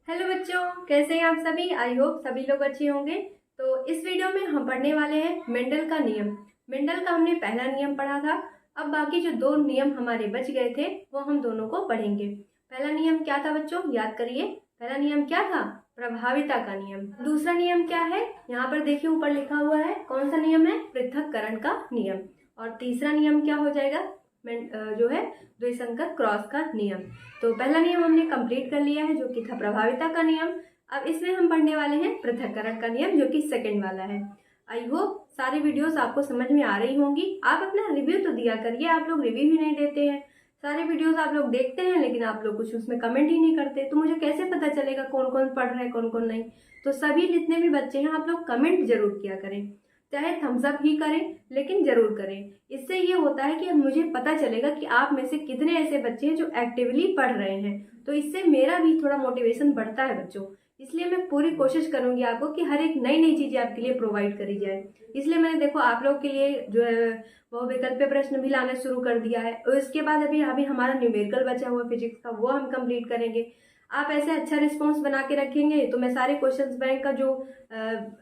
Hello बच्चों, कैसे हैं आप सभी। आई होप सभी लोग अच्छे होंगे। तो इस वीडियो में हम पढ़ने वाले हैं मेंडल का नियम। मेंडल का हमने पहला नियम पढ़ा था। अब बाकी जो दो नियम हमारे बच गए थे वो हम दोनों को पढ़ेंगे। पहला नियम क्या था बच्चों, याद करिए। पहला नियम क्या था, प्रभाविता का नियम। दूसरा नियम क्या है, यहाँ पर देखिए ऊपर लिखा हुआ है, कौन सा नियम है, पृथक्करण का नियम। और तीसरा नियम क्या हो जाएगा, जो है द्विसंकर क्रॉस का नियम। तो पहला नियम हमने कंप्लीट कर लिया है जो कि था प्रभाविता का नियम। अब इसमें हम पढ़ने वाले हैं पृथक्करण का नियम जो कि सेकंड वाला है। आई होप सारी वीडियोस आपको समझ में आ रही होंगी। आप अपना रिव्यू तो दिया करिए, आप लोग रिव्यू ही नहीं देते हैं। सारे वीडियोस आप लोग देखते हैं लेकिन आप लोग कुछ उसमें कमेंट ही नहीं करते, तो मुझे कैसे पता चलेगा कौन कौन पढ़ रहा है कौन कौन नहीं। तो सभी जितने भी बच्चे हैं आप लोग कमेंट जरूर किया करें, चाहे थम्स अप ही करें लेकिन जरूर करें। इससे ये होता है कि मुझे पता चलेगा कि आप में से कितने ऐसे बच्चे हैं जो एक्टिवली पढ़ रहे हैं। तो इससे मेरा भी थोड़ा मोटिवेशन बढ़ता है बच्चों। इसलिए मैं पूरी कोशिश करूंगी आपको कि हर एक नई नई चीजें आपके लिए प्रोवाइड करी जाए। इसलिए मैंने देखो आप लोग के लिए जो है वो विकल्प प्रश्न भी लाना शुरू कर दिया है। और इसके बाद अभी अभी हमारा न्यूमेरिकल बचा हुआ फिजिक्स का, वो हम कंप्लीट करेंगे। आप ऐसे अच्छा रिस्पॉन्स बना के रखेंगे तो मैं सारे क्वेश्चंस बैंक का जो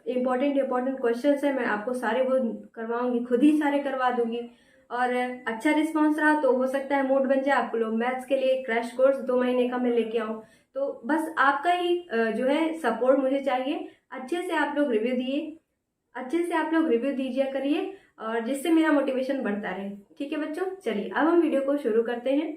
इम्पोर्टेंट क्वेश्चंस है मैं आपको सारे वो करवाऊंगी, खुद ही सारे करवा दूंगी। और अच्छा रिस्पॉन्स रहा तो हो सकता है मूड बन जाए आपको लोग मैथ्स के लिए क्रैश कोर्स 2 महीने का मैं लेके आऊँ। तो बस आपका ही जो है सपोर्ट मुझे चाहिए। अच्छे से आप लोग रिव्यू दिए, अच्छे से आप लोग रिव्यू दीजिए करिए, और जिससे मेरा मोटिवेशन बढ़ता रहे। ठीक है बच्चों, चलिए अब हम वीडियो को शुरू करते हैं।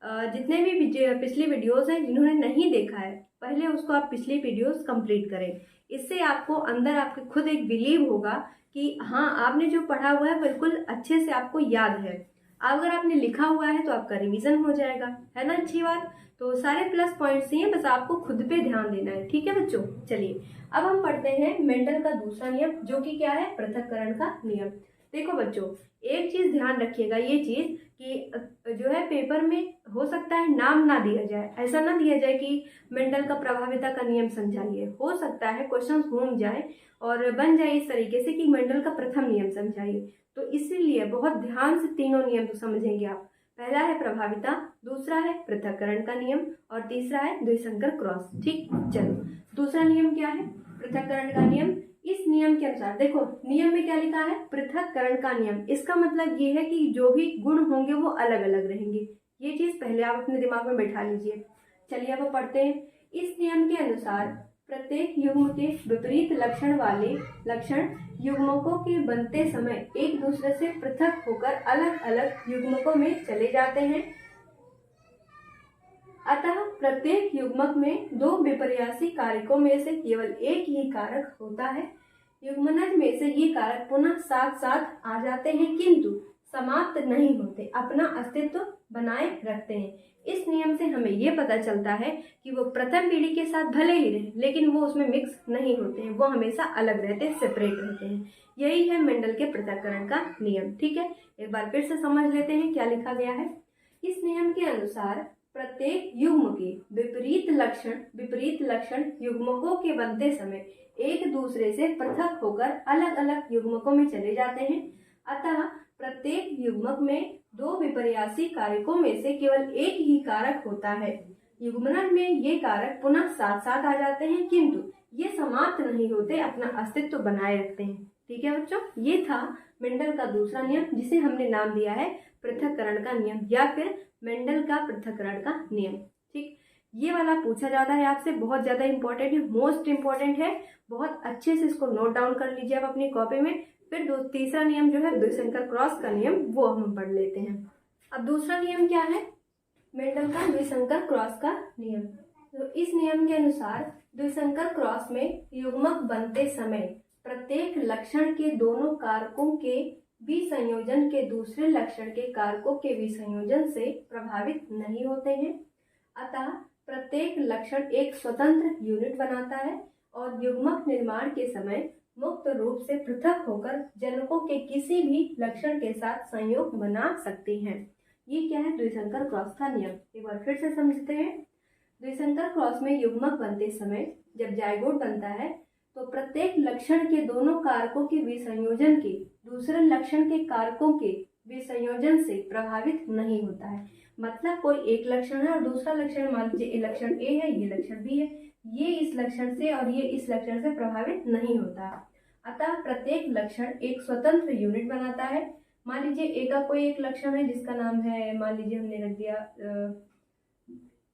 जितने भी पिछली वीडियोस हैं जिन्होंने नहीं देखा है पहले उसको आप पिछली वीडियोस कंप्लीट करें। इससे आपको अंदर आपके खुद एक बिलीव होगा कि हाँ आपने जो पढ़ा हुआ है बिल्कुल अच्छे से आपको याद है। अगर आपने लिखा हुआ है तो आपका रिवीजन हो जाएगा, है ना अच्छी बात। तो सारे प्लस पॉइंट्स ही हैं, बस आपको खुद पे ध्यान देना है। ठीक है बच्चों, चलिए अब हम पढ़ते हैं मेंडल का दूसरा नियम जो कि क्या है, पृथक्करण का नियम। देखो बच्चों एक चीज ध्यान रखिएगा, ये चीज कि जो है पेपर में हो सकता है नाम ना दिया जाए, ऐसा ना दिया जाए कि मेंडल का प्रभाविता का नियम समझाइए। हो सकता है क्वेश्चंस घूम जाए और बन जाए इस तरीके से कि मेंडल का प्रथम नियम समझाइए। तो इसीलिए बहुत ध्यान से तीनों नियम तो समझेंगे आप। पहला है प्रभाविता, दूसरा है पृथक्करण का नियम, और तीसरा है द्विसंकर क्रॉस। ठीक, चलो दूसरा नियम क्या है, पृथक्करण का नियम। इस नियम के अनुसार देखो नियम में क्या लिखा है, पृथक्करण का नियम। इसका मतलब ये है कि जो भी गुण होंगे वो अलग अलग रहेंगे। ये चीज पहले आप अपने दिमाग में बैठा लीजिए। चलिए अब पढ़ते हैं। इस नियम के अनुसार प्रत्येक युग्म के विपरीत लक्षण वाले लक्षण युग्मकों के बनते समय एक दूसरे से पृथक होकर अलग अलग युग्मकों में चले जाते हैं। अतः प्रत्येक युग्मक में दो विपर्यासी कारकों में से केवल एक ही कारक होता है। युग्मनज में से ये कारक पुनः साथ साथ आ जाते हैं किंतु समाप्त नहीं होते, अपना अस्तित्व बनाए रखते हैं। इस नियम से हमें ये पता चलता है कि वो प्रथम पीढ़ी के साथ भले ही रहे लेकिन वो उसमें मिक्स नहीं होते हैं, वो हमेशा अलग रहते हैं, सेपरेट रहते हैं। यही है मेंडल के पृथक्करण का नियम। ठीक है, एक बार फिर से समझ लेते हैं क्या लिखा गया है। इस नियम के अनुसार प्रत्येक युग्म के विपरीत लक्षण युग्मकों के बनते समय एक दूसरे से पृथक होकर अलग अलग युग्मकों में चले जाते हैं। अतः प्रत्येक युग्मक में दो विपर्यासी कारकों में से केवल एक ही कारक होता है। युग्मनज में ये कारक पुनः साथ साथ आ जाते हैं किंतु ये समाप्त नहीं होते, अपना अस्तित्व बनाए रखते हैं। ठीक है बच्चों, ये था मेंडल का दूसरा नियम जिसे हमने नाम दिया है पृथक्करण का नियम या फिर मेंडल का पृथक्करण का नियम। ठीक, ये वाला पूछा जाता है आपसे, बहुत ज्यादा इंपॉर्टेंट है, मोस्ट इंपॉर्टेंट है। बहुत अच्छे से इसको नोट डाउन कर लीजिए आप अपनी कॉपी में। फिर तीसरा नियम जो है द्विसंकर क्रॉस का नियम, वो हम पढ़ लेते हैं। अब दूसरा नियम क्या है, मेंडल का द्विसंकर क्रॉस का नियम। तो इस नियम के अनुसार द्विसंकर क्रॉस में युग्मक बनते समय प्रत्येक लक्षण के दोनों कारकों के विसंयोजन के दूसरे लक्षण के कारकों के विसंयोजन से प्रभावित नहीं होते हैं। अतः प्रत्येक लक्षण एक स्वतंत्र यूनिट बनाता है और युग्मक निर्माण के समय मुक्त रूप से पृथक होकर जनकों के किसी भी लक्षण के साथ संयोग बना सकती हैं। ये क्या है, द्विसंकर क्रॉस का नियम। एक बार फिर से समझते हैं। द्विसंकर क्रॉस में युग्मक बनते समय जब जाइगोट बनता है तो प्रत्येक लक्षण के दोनों कारकों के विसंयोजन के दूसरे लक्षण के कारकों के विसंयोजन से प्रभावित नहीं होता है। मतलब कोई एक लक्षण है और दूसरा लक्षण मान लीजिए लक्षण ए है, ये लक्षण बी है, ये इस लक्षण से और ये इस लक्षण से प्रभावित नहीं होता। अतः प्रत्येक लक्षण एक स्वतंत्र यूनिट बनाता है। मान लीजिए ए का कोई एक लक्षण है जिसका नाम है, मान लीजिए हमने रख दिया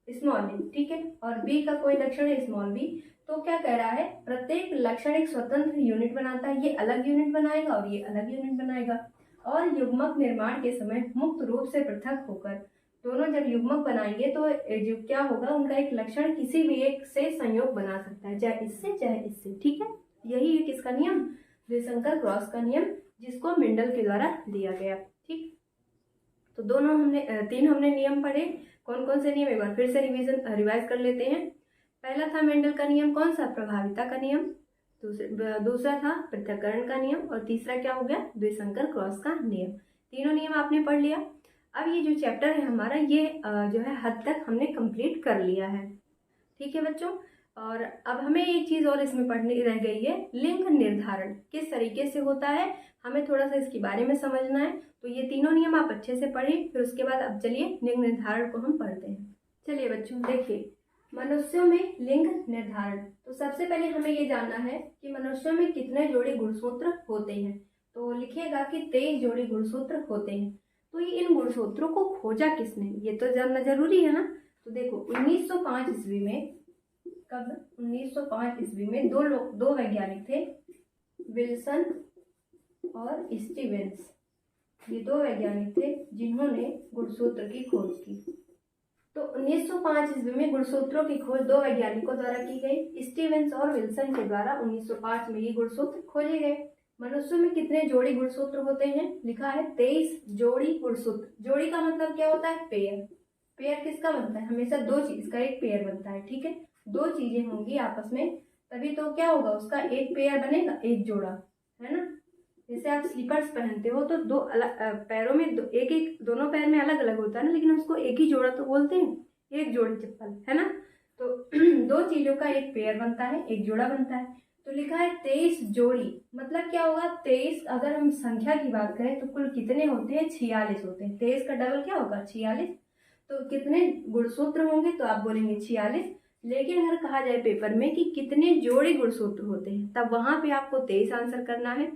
स्मॉल ए, ठीक है, और बी का कोई लक्षण है स्मॉल बी। तो क्या कह रहा है, प्रत्येक लक्षण एक स्वतंत्र यूनिट बनाता है। ये अलग यूनिट बनाएगा और ये अलग यूनिट बनाएगा, और युग्मक निर्माण के समय मुक्त रूप से पृथक होकर दोनों जब युग्मक बनाएंगे तो जो क्या होगा, उनका एक लक्षण किसी भी एक से संयोग बना सकता है, चाहे इससे चाहे इससे, ठीक है। यही है किसका नियम, द्विसंकर क्रॉस का नियम, जिसको मेंडल के द्वारा दिया गया, ठीक। तो तीन हमने नियम पढ़े। कौन कौन से नियम, एक बार फिर से रिवाइज कर लेते हैं। पहला था मेंडल का नियम, कौन सा, प्रभाविता का नियम। दूसरा था पृथक्करण का नियम, और तीसरा क्या हो गया, द्विसंकर क्रॉस का नियम। तीनों नियम आपने पढ़ लिया। अब ये जो चैप्टर है हमारा, ये जो है हद तक हमने कंप्लीट कर लिया है, ठीक है बच्चों। और अब हमें एक चीज़ और इसमें पढ़नी रह गई है, लिंग निर्धारण किस तरीके से होता है, हमें थोड़ा सा इसके बारे में समझना है। तो ये तीनों नियम आप अच्छे से पढ़ें, फिर उसके बाद अब चलिए लिंग निर्धारण को हम पढ़ते हैं। चलिए बच्चों देखिए, मनुष्यों में लिंग निर्धारण। तो सबसे पहले हमें ये जानना है कि मनुष्यों में कितने जोड़ी गुणसूत्र होते हैं। तो लिखिएगा कि 23 जोड़ी गुणसूत्र होते हैं। तो ये इन गुणसूत्रों को खोजा किसने, ये तो जानना जरूरी है ना। तो देखो 1905 ईस्वी में, कब, 1905 ईस्वी में दो वैज्ञानिक थे, विल्सन और स्टीवेंस। ये दो वैज्ञानिक थे जिन्होंने गुणसूत्र की खोज की। तो 1905 ईस्वी में गुणसूत्रों की खोज दो वैज्ञानिकों द्वारा की गई, स्टीवेंस और विल्सन के द्वारा 1905 में ये गुणसूत्र खोजे गए। मनुष्यों में कितने जोड़ी गुणसूत्र होते हैं, लिखा है 23 जोड़ी गुणसूत्र। जोड़ी का मतलब क्या होता है, पेयर। पेयर किसका बनता है, हमेशा दो चीज का एक पेयर बनता है, ठीक है। दो चीजें होंगी आपस में, तभी तो क्या होगा, उसका एक पेयर बनेगा, एक जोड़ा, है ना। जैसे आप स्लीपर्स पहनते हो तो दो अलग पैरों में दोनों पैर में अलग अलग होता है ना, लेकिन उसको एक ही जोड़ा तो बोलते हैं, एक जोड़ी चप्पल, है ना। तो दो चीजों का एक पेयर बनता है, एक जोड़ा बनता है। तो लिखा है 23 जोड़ी, मतलब क्या होगा, 23 अगर हम संख्या की बात करें तो कुल कितने होते हैं, 46 होते हैं। 23 का डबल क्या होगा, 46। तो कितने गुणसूत्र होंगे, तो आप बोलेंगे 46। लेकिन अगर कहा जाए पेपर में कि कितने जोड़ी गुणसूत्र होते हैं, तब वहां पे आपको 23 आंसर करना है।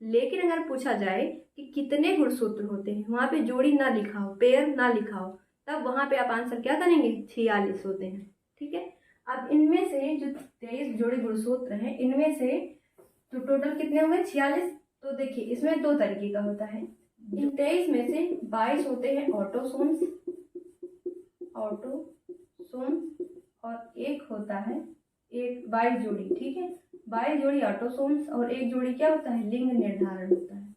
लेकिन अगर पूछा जाए कि कितने गुणसूत्र होते हैं, वहां पे जोड़ी ना लिखा हो, पेयर ना लिखा हो, तब वहां पे आप आंसर क्या करेंगे, 46 होते हैं, ठीक है। अब इनमें से जो 23 जोड़ी गुणसूत्र हैं, इनमें से तो टोटल कितने होंगे, 46। तो देखिए इसमें दो तरीके का होता है। इन 23 में से 22 होते हैं ऑटोसोम्स, और एक होता है, एक 22 जोड़ी, ठीक है, 22 जोड़ी ऑटोसोम्स और एक जोड़ी क्या होता है, लिंग निर्धारण होता है,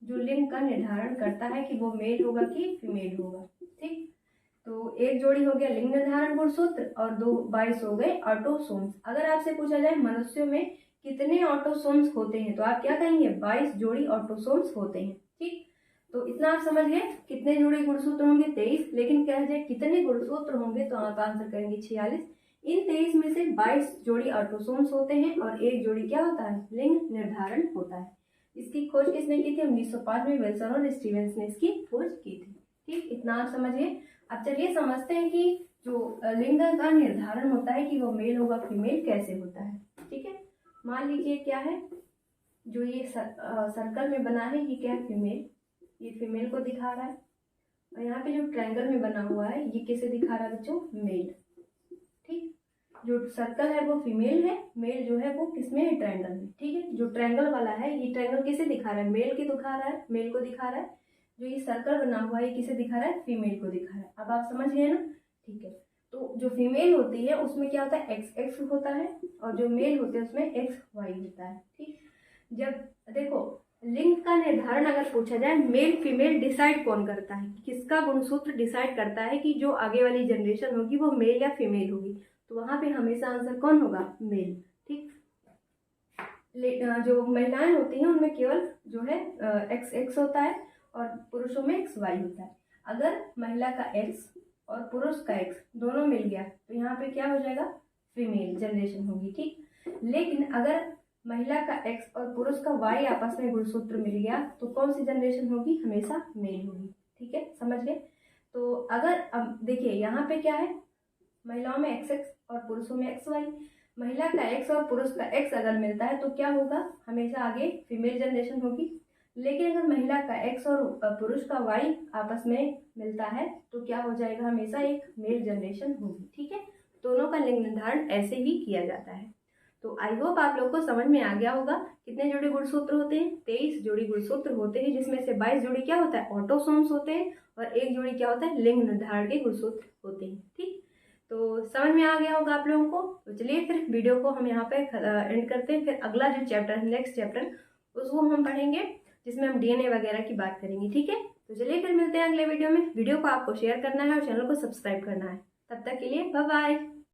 जो लिंग का निर्धारण करता है कि वो मेल होगा कि फीमेल होगा, ठीक। तो एक जोड़ी हो गया लिंग निर्धारण गुणसूत्र और 22 हो गए ऑटोसोम्स। अगर आपसे पूछा जाए मनुष्यों में कितने ऑटोसोम्स होते हैं, तो आप क्या कहेंगे, 22 जोड़ी ऑटोसोम्स होते हैं, ठीक। तो इतना आप समझ गए, कितने जोड़ी गुणसूत्र होंगे, 23। लेकिन कहा जाए कितने गुणसूत्र होंगे, तो आप आंसर करेंगे 46। इन 23 में से 22 जोड़ी ऑटोसोम्स होते हैं और एक जोड़ी क्या होता है, लिंग निर्धारण होता है। इसकी खोज किसने की थी, 1905 में विल्सन और स्टीवेंस ने इसकी खोज की थी, ठीक। इतना आप समझ गए। अब चलिए समझते हैं कि जो लिंग का निर्धारण होता है कि वो मेल होगा फीमेल कैसे होता है, ठीक है। मान लीजिए क्या है, जो ये सर्कल में बना है, ये क्या है, फीमेल, ये फीमेल को दिखा रहा है। और यहाँ पे जो ट्रायंगल में बना हुआ है, ये किसे दिखा रहा है बच्चों, मेल, ठीक। जो सर्कल है वो फीमेल है, मेल जो है वो किसमें है, ट्रायंगल में, ठीक है। जो ट्रायंगल वाला है, ये ट्रायंगल किसे दिखा रहा है, मेल की दिखा रहा है, मेल को दिखा रहा है। जो ये सर्कल बना हुआ है, ये किसे दिखा रहा है, फीमेल को दिखा रहा है। अब आप समझ गए ना, ठीक है। तो जो फीमेल होती है उसमें क्या होता है, एक्स एक्स होता है, और जो मेल होते हैं उसमें एक्स वाई होता है, ठीक। जब देखो लिंग का निर्धारण अगर पूछा जाए, मेल फीमेल डिसाइड कौन करता है, किसका गुणसूत्र डिसाइड करता है कि जो आगे वाली जनरेशन होगी वो मेल या फीमेल होगी, तो वहां पे हमेशा आंसर कौन होगा, मेल, ठीक। जो महिलाएं होती हैं उनमें केवल जो है एक्स एक्स होता है और पुरुषों में एक्स वाई होता है। अगर महिला का एक्स और पुरुष का एक्स दोनों मिल गया तो यहाँ पे क्या हो जाएगा, फीमेल जनरेशन होगी, ठीक। लेकिन अगर महिला का एक्स और पुरुष का वाई आपस में गुणसूत्र मिल गया तो कौन सी जनरेशन होगी, हमेशा मेल होगी, ठीक है, समझ गए। तो अगर अब देखिए यहाँ पे क्या है, महिलाओं में XX और पुरुषों में XY। महिला का X और पुरुष का X अगर मिलता है तो क्या होगा, हमेशा आगे फीमेल जनरेशन होगी। लेकिन अगर महिला का X और पुरुष का Y आपस में मिलता है तो क्या हो जाएगा, हमेशा एक मेल जनरेशन होगी। ठीक है, दोनों का लिंग निर्धारण ऐसे ही किया जाता है। तो आई होप आप लोग को समझ में आ गया होगा। कितने जोड़ी गुणसूत्र होते हैं, 23 जोड़ी गुणसूत्र होते हैं, जिसमें से 22 जोड़ी क्या होता है, ऑटोसोम्स होते हैं, और एक जोड़ी क्या होता है, लिंग निर्धारण के गुणसूत्र होते हैं। ठीक, तो समझ में आ गया होगा आप लोगों को। तो चलिए फिर वीडियो को हम यहाँ पे एंड करते हैं। फिर अगला जो चैप्टर है, नेक्स्ट चैप्टर, उसको हम पढ़ेंगे, जिसमें हम DNA वगैरह की बात करेंगे। ठीक है, तो चलिए फिर मिलते हैं अगले वीडियो में। वीडियो को आपको शेयर करना है और चैनल को सब्सक्राइब करना है। तब तक के लिए बाय बाय।